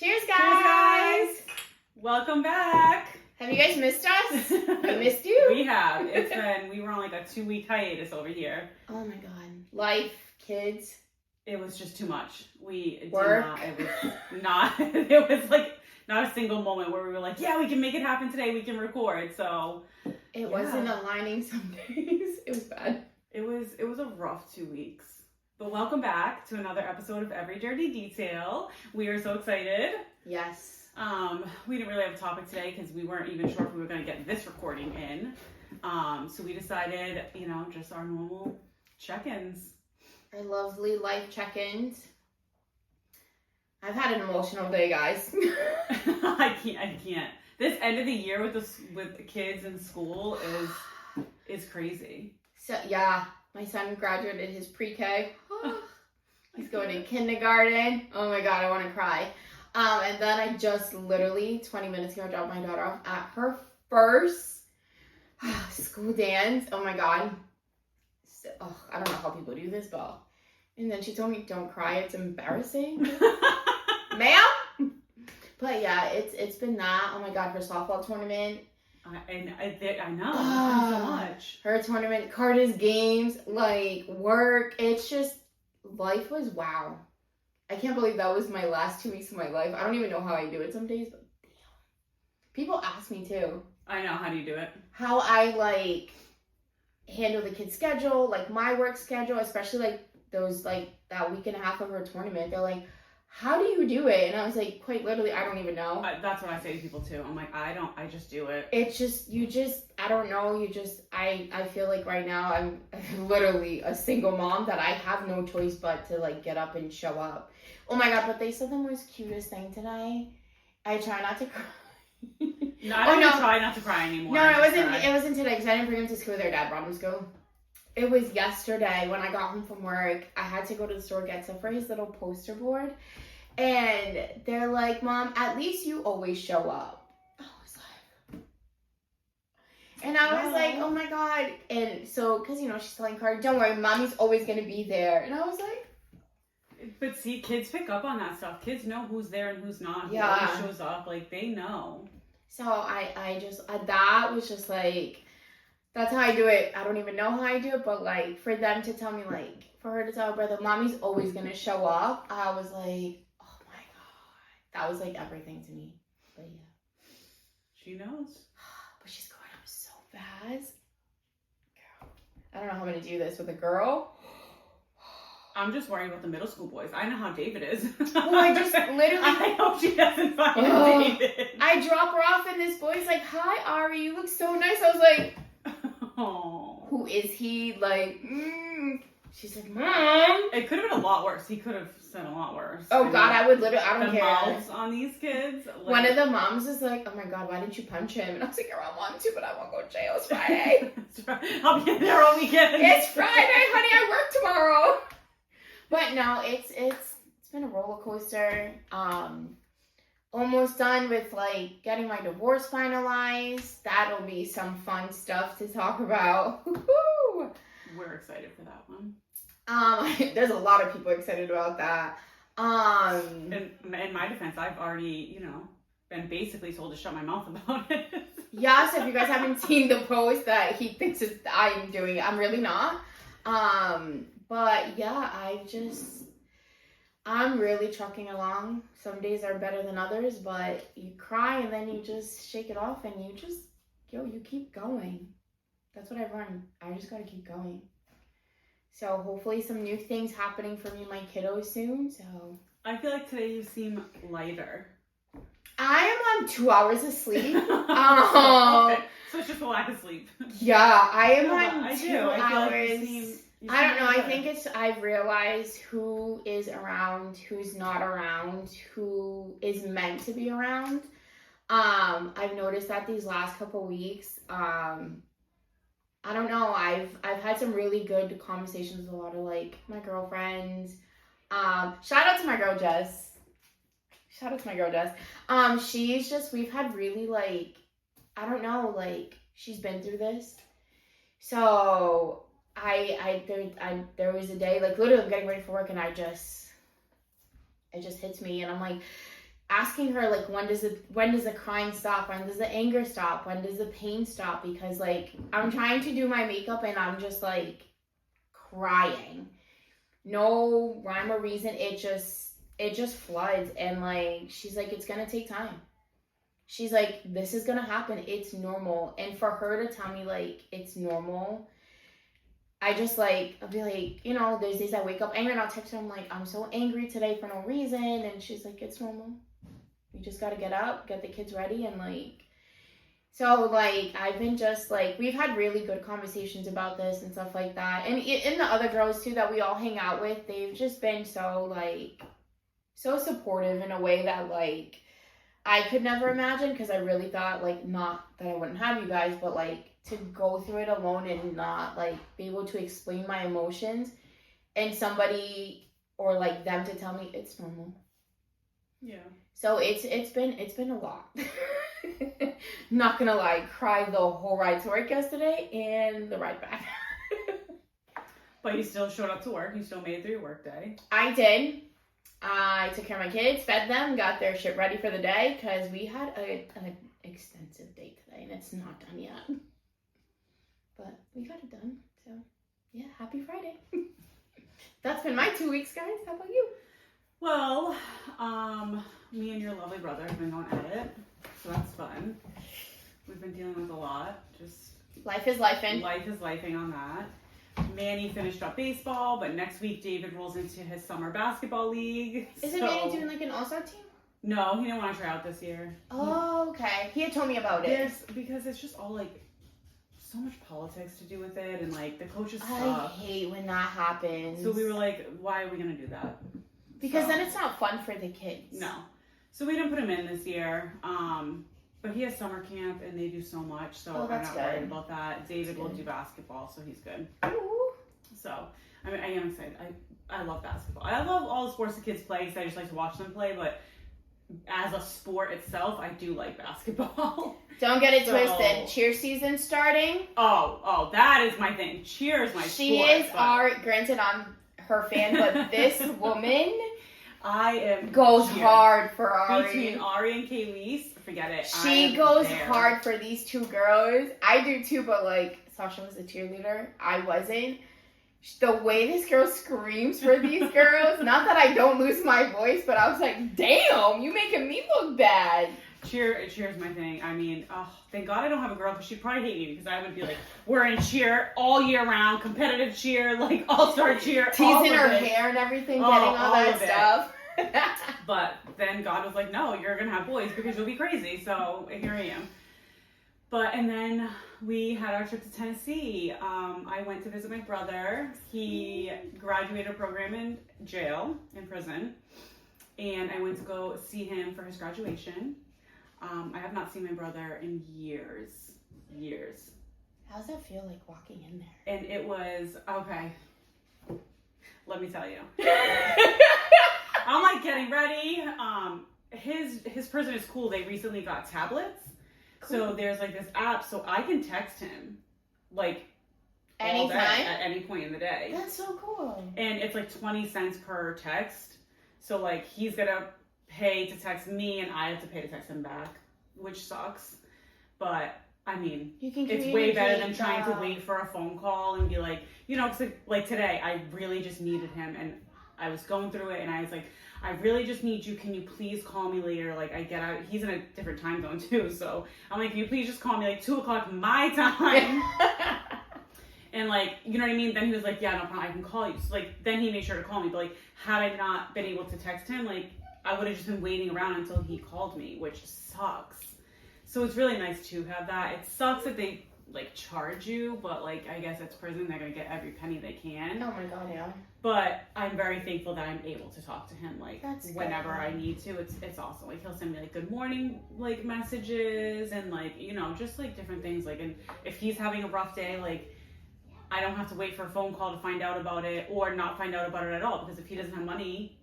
Cheers, Cheers, guys! Welcome back. Have you guys missed us? We missed you? We have. We were on like a 2-week hiatus over here. Oh my god. Life, kids. It was just too much. Work. It was like not a single moment where we were like, yeah, we can make it happen today. We can record. So It wasn't aligning some days. It was bad. it was a rough 2 weeks. But welcome back to another episode of Every Dirty Detail. We are so excited. Yes. We didn't really have a topic today because we weren't even sure if we were going to get this recording in. So we decided, just our normal check-ins. Our lovely life check-ins. I've had an emotional day, guys. I can't. This end of the year with the kids in school is crazy. So yeah, my son graduated his pre-K. He's going to kindergarten. Oh my god, I want to cry. And then I just literally 20 minutes ago dropped my daughter off at her first school dance. Oh my god. So, I don't know how people do this, but and then she told me, "Don't cry. It's embarrassing." Ma'am. But yeah, it's been that. Oh my god, her softball tournament. I know so much. Her tournament, Carter's games, like work. It's just life was wow. I can't believe that was my last 2 weeks of my life. I don't even know how I do it some days, but damn. People ask me too. I know. How do you do it? How I handle the kid's schedule, like my work schedule, especially those that week and a half of her tournament. They're like, how do you do it? And I was like, quite literally, I don't even know. That's what I say to people too. I'm like, I just do it. It's just, I don't know. I feel like right now I'm literally a single mom that I have no choice but to get up and show up. Oh my god, but they said the most cutest thing today. I try not to cry. No, I don't try not to cry anymore. No, it wasn't today because I didn't bring him to school. Their dad brought him to school. It was yesterday when I got home from work. I had to go to the store, get stuff for his little poster board. And they're like, "Mom, at least you always show up." I was like, oh my god. And so, because, she's telling Carter, "Don't worry, Mommy's always going to be there." And I was like... But see, kids pick up on that stuff. Kids know who's there and who's not. Yeah. Who always shows up. They know. So that was just that's how I do it. I don't even know how I do it, but for them to tell me, for her to tell her brother, "Mommy's always going to show up," I was like, oh my god. That was everything to me. But yeah. She knows. But she's growing up so fast. Girl. I don't know how I'm going to do this with a girl. I'm just worried about the middle school boys. I know how David is. Oh, I just literally... I hope she doesn't find David. I drop her off and this boy's like, "Hi, Ari, you look so nice." I was like, oh. Who is he? She's like, "Mom." It could have been a lot worse. He could have said a lot worse. Oh god, I would literally, I don't care. The mouths on these kids. One of the moms is like, "Oh my god, why didn't you punch him?" And I was like, "I want to, but I won't go to jail. It's Friday." That's right. I'll be there all weekend. It's Friday, honey. I work tomorrow. But no, it's been a roller coaster. Almost done with getting my divorce finalized. That'll be some fun stuff to talk about. Woo-hoo! We're excited for that one. There's a lot of people excited about that. In my defense, I've already, been basically told to shut my mouth about it. Yeah, so if you guys haven't seen the post that he thinks I'm doing it, I'm really not. But yeah, I'm really trucking along. Some days are better than others, but you cry and then you just shake it off and you just, you keep going. That's what I've learned. I just gotta keep going. So hopefully some new things happening for me and my kiddos soon, so. I feel like today you seem lighter. I am on 2 hours of sleep. Okay. So it's just a lack of sleep. Yeah, I am on 2 hours. I don't know. I think I've realized who is around, who's not around, who is meant to be around. I've noticed that these last couple weeks, I don't know. I've had some really good conversations with a lot of my girlfriends. Shout out to my girl Jess. She's just, we've had really I don't know, she's been through this. So there was a day, literally I'm getting ready for work and it just hits me and I'm like, asking her, like, when does the crying stop? When does the anger stop? When does the pain stop? Because, like, I'm trying to do my makeup and I'm just, like, crying. No rhyme or reason. It just floods. And, like, she's like, it's gonna take time. She's like, this is gonna happen. It's normal. And for her to tell me, like, it's normal, I just, like, I'll be like, you know, there's days I wake up angry and I'll text her, I'm like, I'm so angry today for no reason. And she's like, it's normal. You just gotta get up, get the kids ready, and, like, so, like, I've been just, like, we've had really good conversations about this and stuff like that. And the other girls, too, that we all hang out with, they've just been so, like, so supportive in a way that, like, I could never imagine, because I really thought, like, not that I wouldn't have you guys, but, like, to go through it alone and not, like, be able to explain my emotions, and somebody, or, like, them to tell me it's normal. Yeah. So it's been a lot. Not gonna lie, cried the whole ride to work yesterday and the ride back. But you still showed up to work. You still made it through your work day. I did. I took care of my kids, fed them, got their shit ready for the day, because we had an extensive day today, and it's not done yet. But we got it done. So, yeah, happy Friday. That's been my 2 weeks, guys. How about you? Well, me and your lovely brother have been going at it, so that's fun. We've been dealing with a lot. Just life is lifing. Life is lifing on that. Manny finished up baseball, but next week David rolls into his summer basketball league. Isn't Manny doing, like, an all-star team? No, he didn't want to try out this year. Oh, okay. He had told me about it. Because it's just all, like, so much politics to do with it, and, like, the coaches suck. I hate when that happens. So we were like, why are we going to do that? Because then it's not fun for the kids. No. So we didn't put him in this year. But he has summer camp, and they do so much, so I'm not worried about that. David will do basketball, so he's good. Ooh. So, I mean, I am excited. I love basketball. I love all the sports the kids play, because I just like to watch them play, but as a sport itself, I do like basketball. Don't get it twisted. Cheer season starting. Oh, that is my thing. Cheer is my sport. She is granted, I'm her fan, but this woman goes hard for Ari. Between Ari and Kayleese, forget it. She goes hard for these two girls. I do too, but, like, Sasha was a cheerleader. I wasn't. The way this girl screams for these girls, not that I don't lose my voice, but I was like, damn, you making me look bad. Cheer is my thing. I mean, thank God I don't have a girl, because she'd probably hate me, because I would be like, we're in cheer all year round, competitive cheer, like all-star cheer. Teasing her hair and everything, getting all that stuff. But then God was like, no, you're going to have boys because you'll be crazy. So here I am. And then we had our trip to Tennessee. I went to visit my brother. He graduated a program in prison. And I went to go see him for his graduation. I have not seen my brother in years. How does that feel, like, walking in there? And it was, okay, let me tell you. I'm, like, getting ready. His prison is cool. They recently got tablets. Cool. So there's, like, this app, so I can text him, like, anytime, at any point in the day. That's so cool. And it's, like, 20 cents per text. So, like, he's gonna pay to text me, and I have to pay to text him back, which sucks. But, I mean, it's way better than trying to wait for a phone call and be like, you know, cause, like, today, I really just needed him, and I was going through it, and I was like, I really just need you. Can you please call me later? Like, I get out. He's in a different time zone, too. So I'm like, can you please just call me, like, 2 o'clock my time? And, like, you know what I mean? Then he was like, yeah, no problem. I can call you. So, like, then he made sure to call me. But, like, had I not been able to text him, like, I would have just been waiting around until he called me, which sucks. So it's really nice to have that. It sucks that they, like, charge you. But, like, I guess it's prison. They're going to get every penny they can. Oh, my God, yeah. But I'm very thankful that I'm able to talk to him, like, whenever I need to. It's awesome. Like, he'll send me, like, good morning, like, messages and, like, you know, just, like, different things. Like, and if he's having a rough day, like, I don't have to wait for a phone call to find out about it or not find out about it at all. Because if he doesn't have money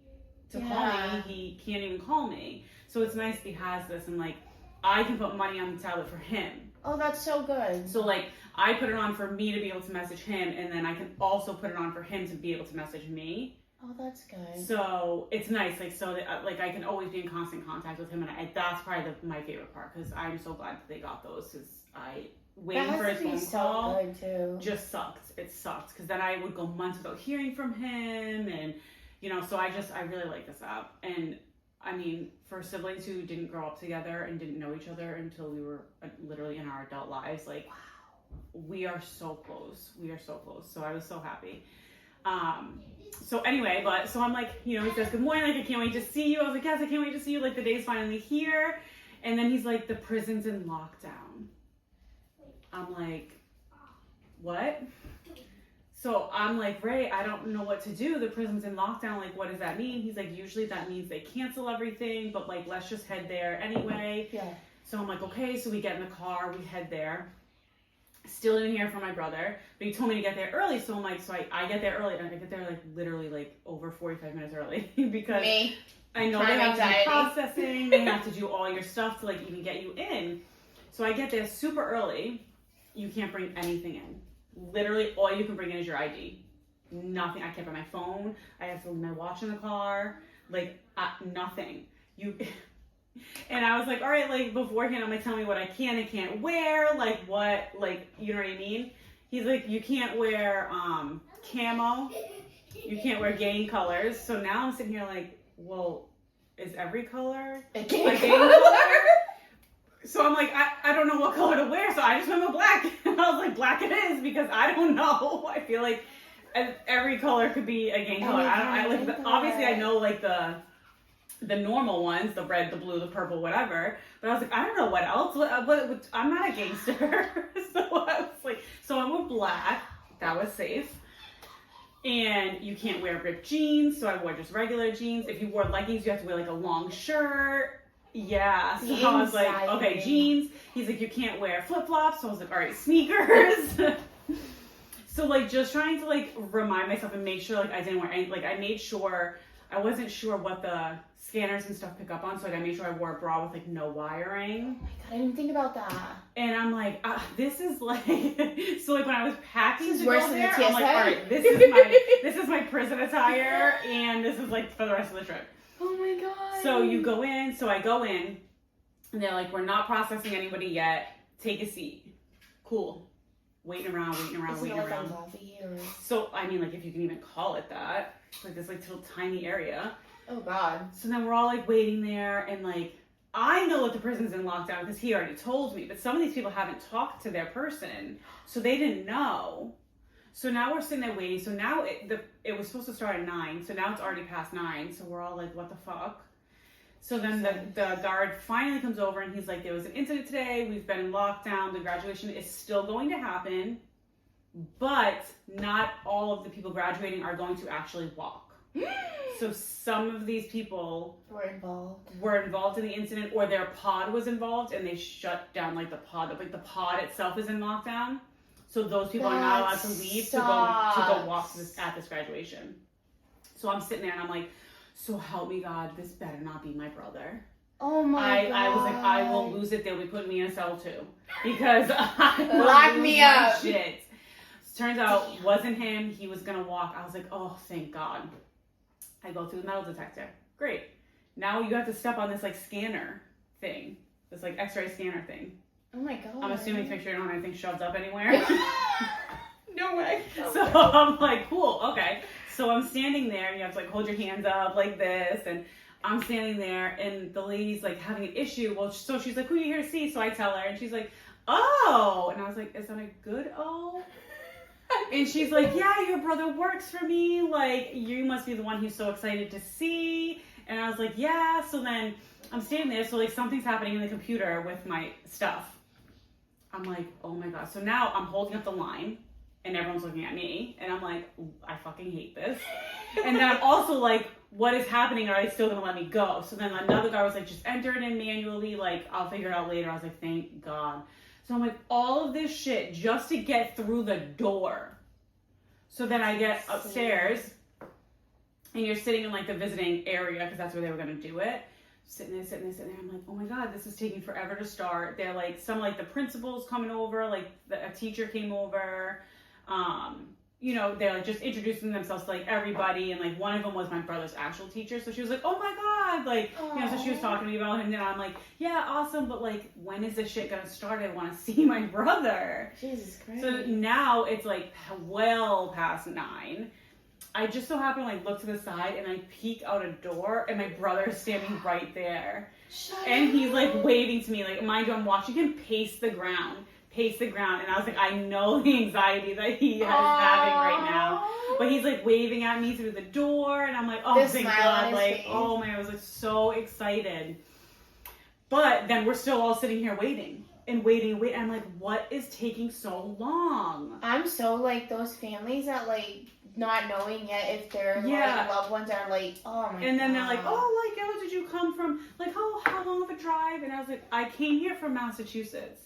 to call me, he can't even call me. So it's nice he has this, and, like, I can put money on the tablet for him. Oh, that's so good. So, like, I put it on for me to be able to message him, and then I can also put it on for him to be able to message me. Oh, that's good. So it's nice, like, so that, like, I can always be in constant contact with him, and that's probably my favorite part, because I'm so glad that they got those, because waiting for his phone call just sucked. It sucked, because then I would go months without hearing from him, and, you know, so I really like this app. And I mean, for siblings who didn't grow up together and didn't know each other until we were literally in our adult lives, like, we are so close. We are so close. So I was so happy. So anyway, so I'm like, you know, he says, good morning, like, I can't wait to see you. I was like, yes, I can't wait to see you. Like, the day's finally here. And then he's like, the prison's in lockdown. I'm like, what? So I'm like, Ray, I don't know what to do. The prison's in lockdown. Like, what does that mean? He's like, usually that means they cancel everything, but like, let's just head there anyway. Yeah. So I'm like, okay. So we get in the car, we head there. Still didn't hear from my brother, but he told me to get there early. So I'm like, so I get there early, and I get there like literally like over 45 minutes early because I know they have to do processing. They have to do all your stuff to like even get you in. So I get there super early. You can't bring anything in. Literally, all you can bring in is your ID. Nothing. I can't bring my phone. I have to leave my watch in the car. Like, nothing. And I was like, all right, like, beforehand, I'm like, tell me what I can and can't wear. Like, what, like, you know what I mean? He's like, you can't wear camo. You can't wear gang colors. So now I'm sitting here like, well, is every color a gang color? So I'm like, I don't know what color to wear, so I just went with black. And I was like, black it is, because I don't know. I feel like every color could be a gang color. Obviously I know like the normal ones, the red, the blue, the purple, whatever. But I was like, I don't know what else. I'm not a gangster. So I was like, so I went black. That was safe. And you can't wear ripped jeans, so I wore just regular jeans. If you wore leggings, you have to wear like a long shirt. Yeah, so I was like, okay, jeans. He's like, you can't wear flip-flops. So I was like, all right, sneakers. So like just trying to like remind myself and make sure like I didn't wear any, like I made sure, I wasn't sure what the scanners and stuff pick up on, so like I made sure I wore a bra with like no wiring. Oh my God, I didn't think about that. And I'm like, this is like, so like when I was packing this to is worse go than there, the TSA. I'm like, all right, this is my prison attire, and this is like for the rest of the trip. Oh my God. So you go in, so I go in, and they're like, we're not processing anybody yet. Take a seat. Cool. Waiting around. So, I mean, like, if you can even call it that. It's like this, like, little tiny area. Oh, God. So then we're all, like, waiting there, and, like, I know that the prison's in lockdown because he already told me, but some of these people haven't talked to their person, so they didn't know. So now we're sitting there waiting. So now it was supposed to start at 9, so now it's already past 9, so we're all like, what the fuck? So then the guard finally comes over and he's like, there was an incident today. We've been in lockdown. The graduation is still going to happen, but not all of the people graduating are going to actually walk. So some of these people were involved in the incident, or their pod was involved and they shut down like the pod. Like the pod itself is in lockdown. So those people are not allowed to leave to go walk at this graduation. So I'm sitting there and I'm like, so help me God, this better not be my brother. Oh my God. I was like, I will lose it. They'll be putting me in a cell too. Because I will lock lose me my up. shit. Turns out, wasn't him. He was going to walk. I was like, oh, thank God. I go through the metal detector. Great. Now you have to step on this like scanner thing. This like x-ray scanner thing. Oh my God. I'm assuming to make sure you don't have anything shoved up anywhere. No way. So I'm like, cool, okay. So I'm standing there, and you have to like hold your hands up like this, and I'm standing there, and the lady's like having an issue. Well, so she's like, who are you here to see? So I tell her, and she's like, oh. And I was like, is that a good O? And she's like, yeah, your brother works for me. Like, you must be the one he's so excited to see. And I was like, yeah. So then I'm standing there, so like something's happening in the computer with my stuff. I'm like, oh my God. So now I'm holding up the line, and everyone's looking at me, and I'm like, I fucking hate this. And then I'm also like, what is happening? Are they still gonna let me go? So then another guy was like, just enter it in manually, like, I'll figure it out later. I was like, thank God. So I'm like, all of this shit just to get through the door. So then I get upstairs, and you're sitting in like the visiting area, because that's where they were gonna do it. Sitting there. I'm like, oh my God, this is taking forever to start. They're like, some like the principal's coming over, like a teacher came over. you know, they're like just introducing themselves to like everybody, and like one of them was my brother's actual teacher, so she was like, oh my god, like, you know, so she was talking to me about him, and I'm like, yeah, awesome, but like, when is this shit gonna start? I want to see my brother. Jesus Christ. So now it's like well past 9. I just so happen to like look to the side, and I peek out a door, and my brother is standing right there. And he's like waving to me, like, mind you, I'm watching him pace the ground, and I was like, I know the anxiety that he is having right now, but he's like waving at me through the door, and I'm like, oh, thank God, like, oh man, I was like so excited. But then we're still all sitting here waiting. And I'm like, what is taking so long? I'm so like those families that like not knowing yet if their like loved ones are like, oh my god. And then they're like, oh, like, oh, did you come from, like, oh, how long of a drive? And I was like, I came here from Massachusetts.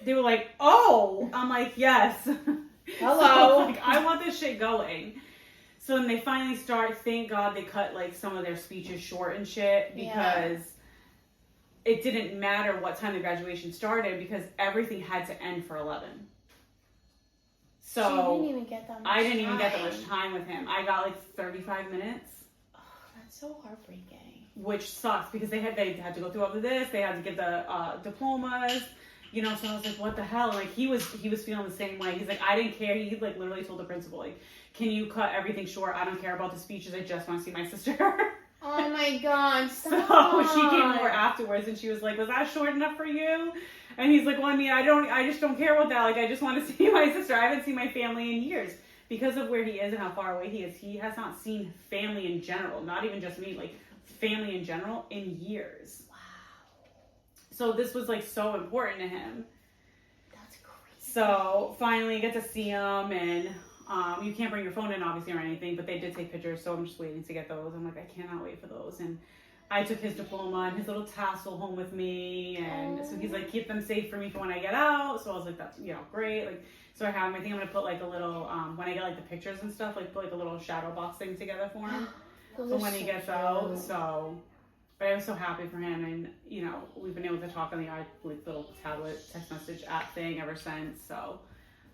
They were like, oh. I'm like, yes. Hello. So, like, I want this shit going. So then they finally start, thank God they cut like some of their speeches short and shit, because it didn't matter what time the graduation started, because everything had to end for 11. So I didn't even get that much time with him. I got like 35 minutes. Oh, that's so heartbreaking. Which sucks, because they had to go through all of this. They had to get the diplomas, you know. So I was like, what the hell? Like he was feeling the same way. He's like, I didn't care. He like literally told the principal, like, can you cut everything short? I don't care about the speeches. I just want to see my sister. Oh my god, stop. So she came over afterwards, and she was like, was that short enough for you? And he's like, well, I mean, I just don't care about that. Like, I just want to see my sister. I haven't seen my family in years. Because of where he is and how far away he is, he has not seen family in general. Not even just me, like, family in general in years. Wow. So this was, like, so important to him. That's crazy. So finally I get to see him, and you can't bring your phone in, obviously, or anything, but they did take pictures, so I'm just waiting to get those. I'm like, I cannot wait for those. And I took his diploma and his little tassel home with me, and so he's like, keep them safe for me for when I get out. So I was like, that's, you know, great. Like, so I have him. I think I'm gonna put like a little when I get like the pictures and stuff, like put like a little shadow box thing together for him for when he gets out. So, but I was so happy for him, and you know, we've been able to talk on the little tablet text message app thing ever since. So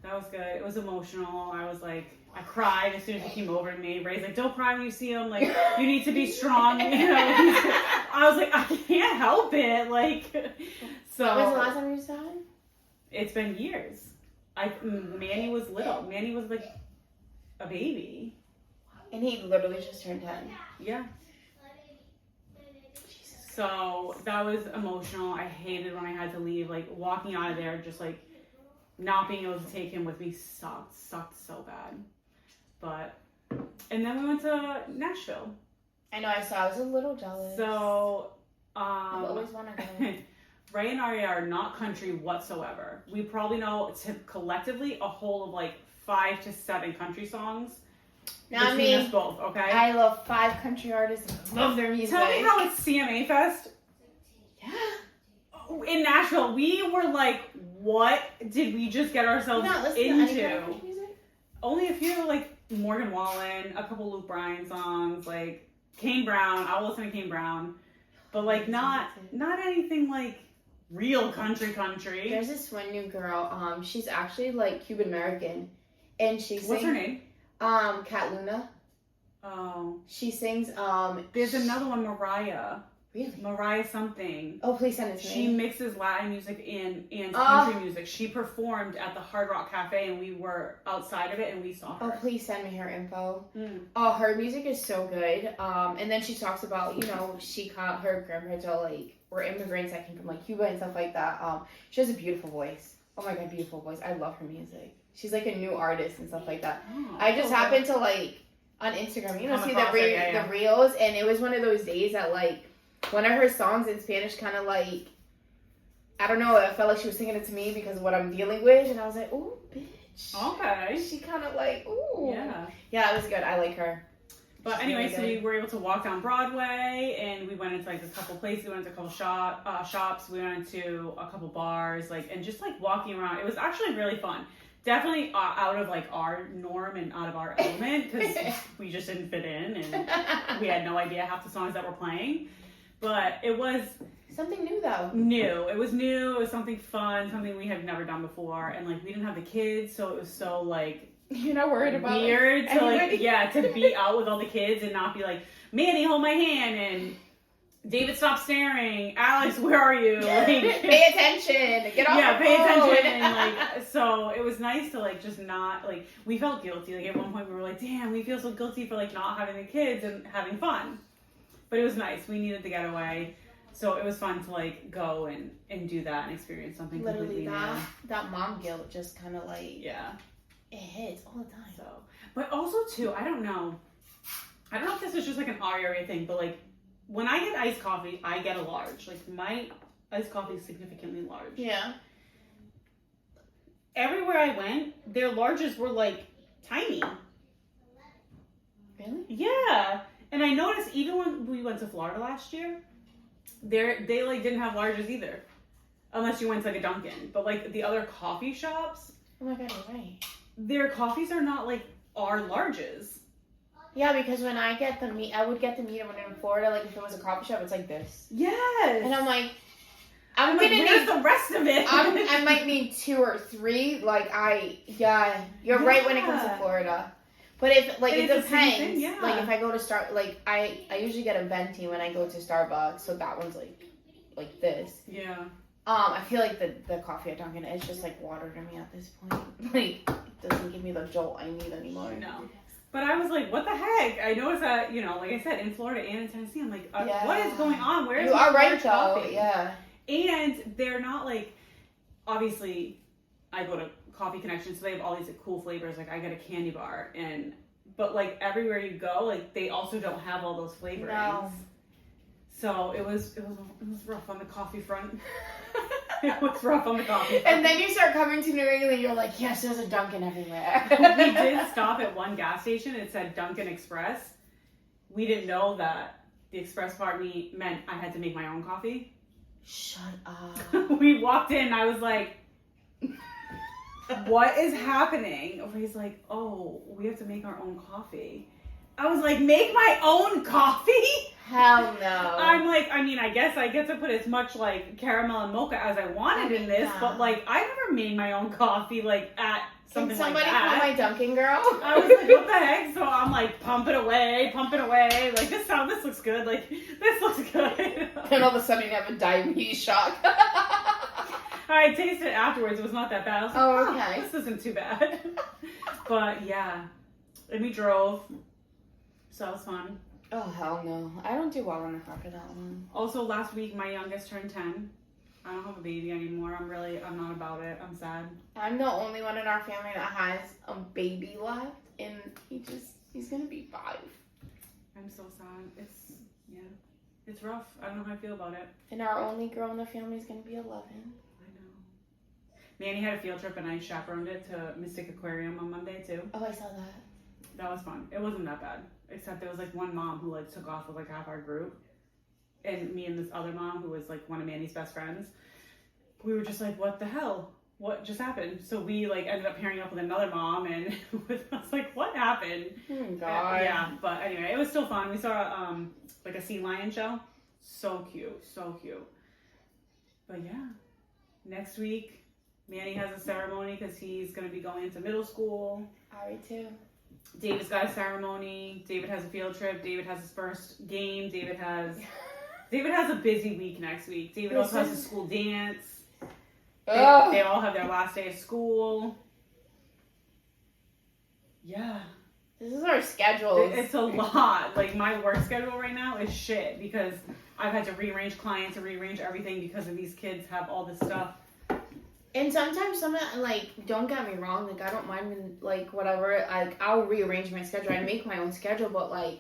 that was good. It was emotional. I was like, I cried as soon as he came over to me. Ray's like, don't cry when you see him. Like, you need to be strong. You know, I was like, I can't help it. Like, so. When was the last time you saw him? It's been years. Manny was little. Manny was like a baby. And he literally just turned 10. Yeah. So that was emotional. I hated when I had to leave. Like, walking out of there, just like not being able to take him with me sucked so bad. But, and then we went to Nashville. I know, I saw. I was a little jealous. So, I always want to go. Ray and Aria are not country whatsoever. We probably know collectively a whole of like 5 to 7 country songs. Not between me. us both, okay? I love 5 country artists. Love their music. Tell me how it's CMA Fest. Yeah. In Nashville, we were like, what did we just get ourselves into? To any kind of country music? Only a few, like Morgan Wallen, a couple Luke Bryan songs, like Kane Brown. I'll listen to Kane Brown, but like not anything like real country. There's this one new girl. She's actually like Cuban American, and she sings. What's her name? Cat Luna. Oh. She sings. There's another one, Mariah. Really? Mariah something. Oh, please send it to me. She mixes Latin music and country music. She performed at the Hard Rock Cafe, and we were outside of it, and we saw her. Oh, please send me her info. Mm. Oh, her music is so good. And then she talks about, you know, her grandparents are like, were immigrants that came from like Cuba and stuff like that. She has a beautiful voice. Oh my god, beautiful voice. I love her music. She's like a new artist and stuff like that. Oh, I just happened to like on Instagram, you know, see the the reels, and it was one of those days that like one of her songs in Spanish kind of like, I don't know, I felt like she was singing it to me because of what I'm dealing with, and I was like, ooh, bitch. Okay. She kind of like, ooh. Yeah. Yeah, it was good. I like her. But anyway, so we were able to walk down Broadway, and we went into like a couple places. We went to a couple shops. We went to a couple bars, like, and just like walking around. It was actually really fun. Definitely out of like our norm and out of our element, because we just didn't fit in, and we had no idea half the songs that were playing. But it was something new though. New. It was new. It was something fun, something we had never done before, and like we didn't have the kids, so it was so like You're not worried about weird to like, to be out with all the kids and not be like, Manny, hold my hand, and David, stop staring. Alex, where are you? Like, pay attention. Get off the pay phone. attention. And like, so it was nice to like just not like, we felt guilty. Like at one point we were like, damn, we feel so guilty for like not having the kids and having fun. But it was nice. We needed the getaway. So it was fun to like go and do that and experience something completely new. That mom guilt just kind of like, it hits all the time. So, but also too, I don't know if this is just like an our area thing, but like when I get iced coffee, I get a large. Like my iced coffee is significantly large. Yeah. Everywhere I went, their larges were like tiny. Really? Yeah. And I noticed even when we went to Florida last year, they like didn't have larges either. Unless you went to like a Dunkin'. But like the other coffee shops. Oh my god, you're right. Their coffees are not like our larges. Yeah, because when I get the meat, I would get the meat when in Florida. Like if it was a coffee shop, it's like this. Yes. And I'm like, I'm like, where's the rest of it? I might need 2 or 3. Like you're right when it comes to Florida. But if like it depends. Thing, yeah. Like if I go to I usually get a venti when I go to Starbucks, so that one's like this. Yeah. I feel like the coffee at Dunkin' is just like water to me at this point. Like it doesn't give me the jolt I need anymore. No. But I was like, what the heck? I noticed that, like I said, in Florida and in Tennessee, I'm like, what is going on? Where is you are right, coffee? Though. Yeah. And they're not like, obviously, I go to Coffee Connection, so they have all these like, cool flavors. Like I get a candy bar, but like everywhere you go, like they also don't have all those flavorings. No. So it was rough on the coffee front. It was rough on the coffee front. And then you start coming to New England, you're like, yes, there's a Dunkin' everywhere. We did stop at one gas station. It said Dunkin' Express. We didn't know that the express part meant I had to make my own coffee. Shut up. We walked in and I was like, what is happening? He's like, oh, we have to make our own coffee. I was like, make my own coffee? Hell no. I'm like, I guess I get to put as much like caramel and mocha as I wanted in this, but like I never made my own coffee like at something like that. Can somebody call my Dunkin' girl? I was like, what the heck? So I'm like, pump it away. Like this looks good. Like this looks good. And all of a sudden you have a diabetes shock. I tasted it afterwards. It was not that bad. I was like, okay. This isn't too bad. But yeah, and we drove. So that was fun. Oh, hell no. I don't do well in the car for that one. Also, last week, my youngest turned 10. I don't have a baby anymore. I'm not about it. I'm sad. I'm the only one in our family that has a baby left, and he's gonna be 5. I'm so sad. It's rough. I don't know how I feel about it. And our only girl in the family is gonna be 11. I know. Manny had a field trip, and I chaperoned it to Mystic Aquarium on Monday, too. Oh, I saw that. That was fun. It wasn't that bad. Except there was like one mom who like took off with like half our group. And me and this other mom who was like one of Manny's best friends. We were just like, what the hell? What just happened? So we like ended up pairing up with another mom and I was like, what happened? Oh God. Yeah, but anyway, it was still fun. We saw like a sea lion show. So cute. So cute. But yeah. Next week, Manny has a ceremony because he's going to be going into middle school. Ari too. David's got a ceremony. David has a field trip. David has his first game. David has a busy week next week. David also has a school dance. They all have their last day of school. Yeah. This is our schedule. It's a lot. Like my work schedule right now is shit because I've had to rearrange clients and rearrange everything because of these kids have all this stuff. And sometimes don't get me wrong, like, I don't mind when, like, whatever, I'll rearrange my schedule. I make my own schedule, but, like,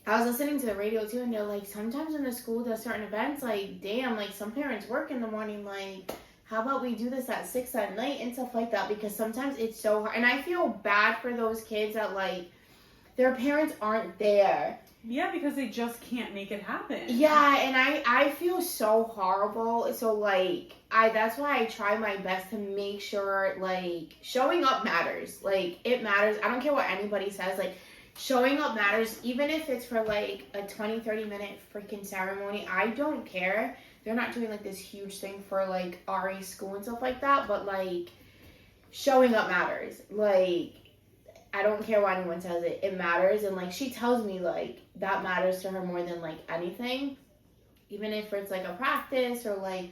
I was listening to the radio, too, and they're like, sometimes when the school does certain events, like, damn, like, some parents work in the morning, like, how about we do this at 6 at night and stuff like that, because sometimes it's so hard. And I feel bad for those kids that, like, their parents aren't there. Yeah, because they just can't make it happen. Yeah, and I feel so horrible. So, like, that's why I try my best to make sure, like, showing up matters. Like, it matters. I don't care what anybody says. Like, showing up matters. Even if it's for, like, a 20, 30-minute freaking ceremony. I don't care. They're not doing, like, this huge thing for, like, Ari's school and stuff like that. But, like, showing up matters. Like, I don't care what anyone says, it matters. And like, she tells me like that matters to her more than like anything. Even if it's like a practice or like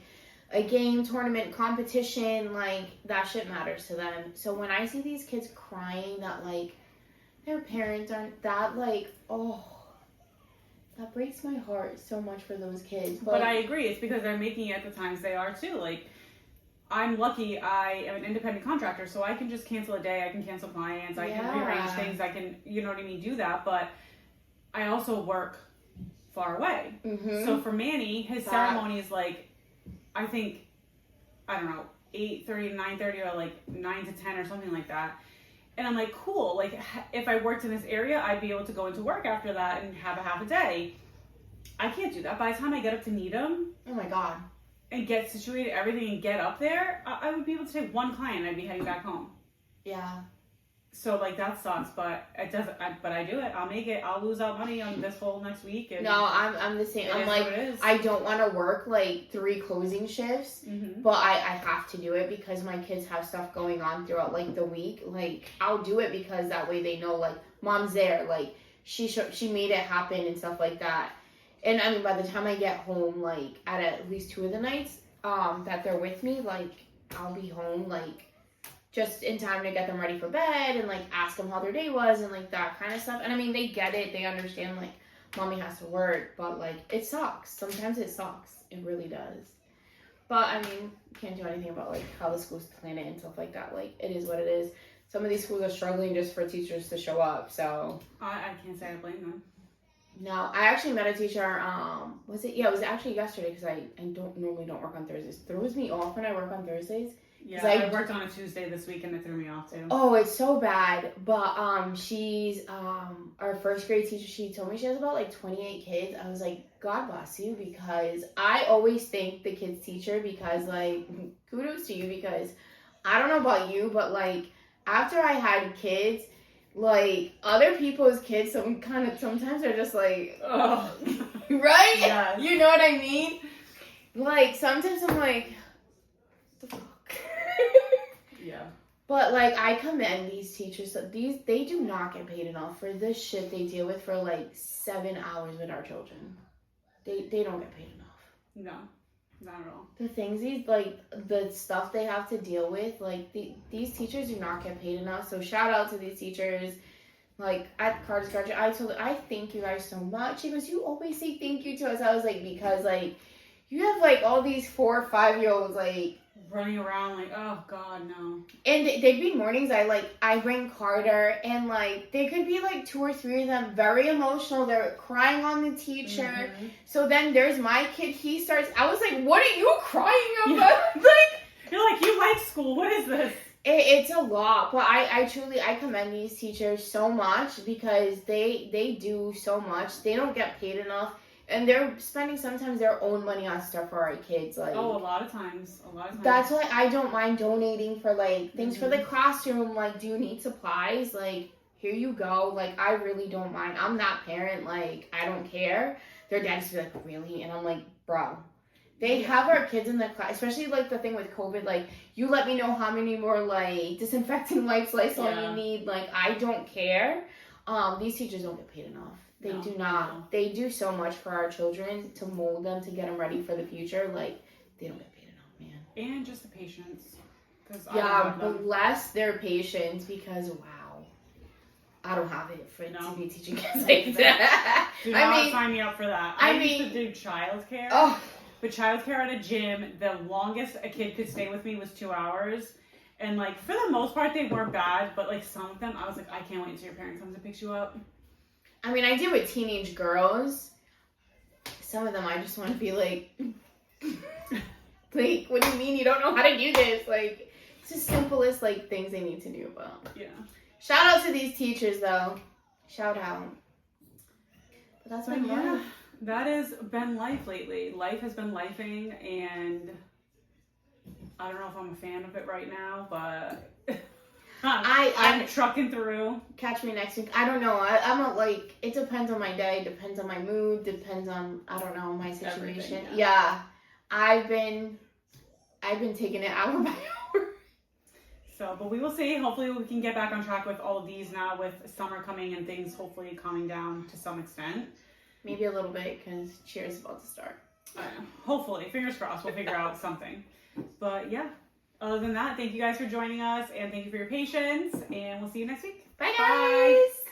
a game, tournament, competition, like that shit matters to them. So when I see these kids crying that like their parents aren't, that like, oh, that breaks my heart so much for those kids. But I agree. It's because they're making it at the times they are too. Like, I'm lucky I am an independent contractor, so I can just cancel a day. I can cancel clients. I can rearrange things. I can, you know what I mean, do that. But I also work far away. Mm-hmm. So for Manny, his ceremony is like, I think, I don't know, 8:30 to 9:30 or like 9 to 10 or something like that. And I'm like, cool. Like, if I worked in this area, I'd be able to go into work after that and have a half a day. I can't do that. By the time I get up to Needham, oh my God, and get situated, everything, and get up there, I would be able to take one client and I'd be heading back home. Yeah. So, like, that sucks, but it doesn't. But I do it. I'll make it. I'll lose out money on this whole next week. And no, I'm the same. I'm like, I don't want to work like 3 closing shifts, but I have to do it because my kids have stuff going on throughout like the week. Like, I'll do it because that way they know like mom's there. Like, she made it happen and stuff like that. And I mean, by the time I get home, like at least 2 of the nights that they're with me, like I'll be home like just in time to get them ready for bed and like ask them how their day was and like that kind of stuff. And I mean, they get it, they understand like mommy has to work, but like it sucks. Sometimes it sucks. It really does. But I mean, can't do anything about like how the schools plan it and stuff like that. Like, it is what it is. Some of these schools are struggling just for teachers to show up. So I can't say I blame them. No, I actually met a teacher, it was actually yesterday because I don't work on Thursdays. It throws me off when I work on Thursdays. Yeah, I worked on a Tuesday this week and it threw me off too. Oh, it's so bad. But she's our first grade teacher. She told me she has about like 28 kids. I was like, God bless you, because I always thank the kids teacher because like kudos to you, because I don't know about you, but like after I had kids, like other people's kids sometimes are just like, oh, right? Yes. You know what I mean? Like sometimes I'm like, what the fuck? Yeah. But like I commend these teachers. They do not get paid enough for this shit they deal with for like 7 hours with our children. They don't get paid enough. No, not at all. The things the stuff they have to deal with, like these teachers do not get paid enough. So shout out to these teachers. Like at Carter's graduation, I told her, I thank you guys so much. She goes, you always say thank you to us. I was like, because like you have like all these 4 or 5-year-olds like running around like, oh God, no. And they'd be mornings I bring Carter, and like they could be like 2 or 3 of them very emotional. They're crying on the teacher. Mm-hmm. So then there's my kid. He starts. I was like, what are you crying about? Yeah. Like, you're like, you like school. What is this? It's a lot, but I truly commend these teachers so much because they do so much. They don't get paid enough. And they're spending sometimes their own money on stuff for our kids. Like, oh, a lot of times. That's why I don't mind donating for like things for the classroom. Like, do you need supplies? Like, here you go. Like, I really don't mind. I'm that parent. Like, I don't care. Their dad used to be like, really? And I'm like, bro. They have our kids in the class, especially like the thing with COVID. Like, you let me know how many more like disinfectant wipes, Lysol you need. Like, I don't care. These teachers don't get paid enough. They do not. No. They do so much for our children to mold them, to get them ready for the future. Like, they don't get paid enough, man. And just the patience. Bless their patience because, wow, I don't have it to be teaching kids like that. Do not sign me up for that. I used to do childcare. Oh. But childcare at a gym, the longest a kid could stay with me was 2 hours. And, like, for the most part, they weren't bad. But, like, some of them, I was like, I can't wait until your parent comes and picks you up. I mean, I do with teenage girls. Some of them, I just want to be like, like, what do you mean you don't know how to do this? Like, it's the simplest, like, things they need to know about. Yeah. Shout out to these teachers, though. Shout out. But that's my life. That has been life lately. Life has been lifing, and I don't know if I'm a fan of it right now, but I'm trucking through. Catch me next week. I don't know. I'm not like, it depends on my day, depends on my mood, depends on, I don't know, my situation. Yeah. I've been taking it hour by hour. So, but we will see. Hopefully we can get back on track with all of these now with summer coming and things hopefully calming down to some extent. Maybe a little bit because cheer's about to start. Hopefully, fingers crossed, we'll figure out something. But yeah, other than that, thank you guys for joining us and thank you for your patience and we'll see you next week. Bye guys! Bye.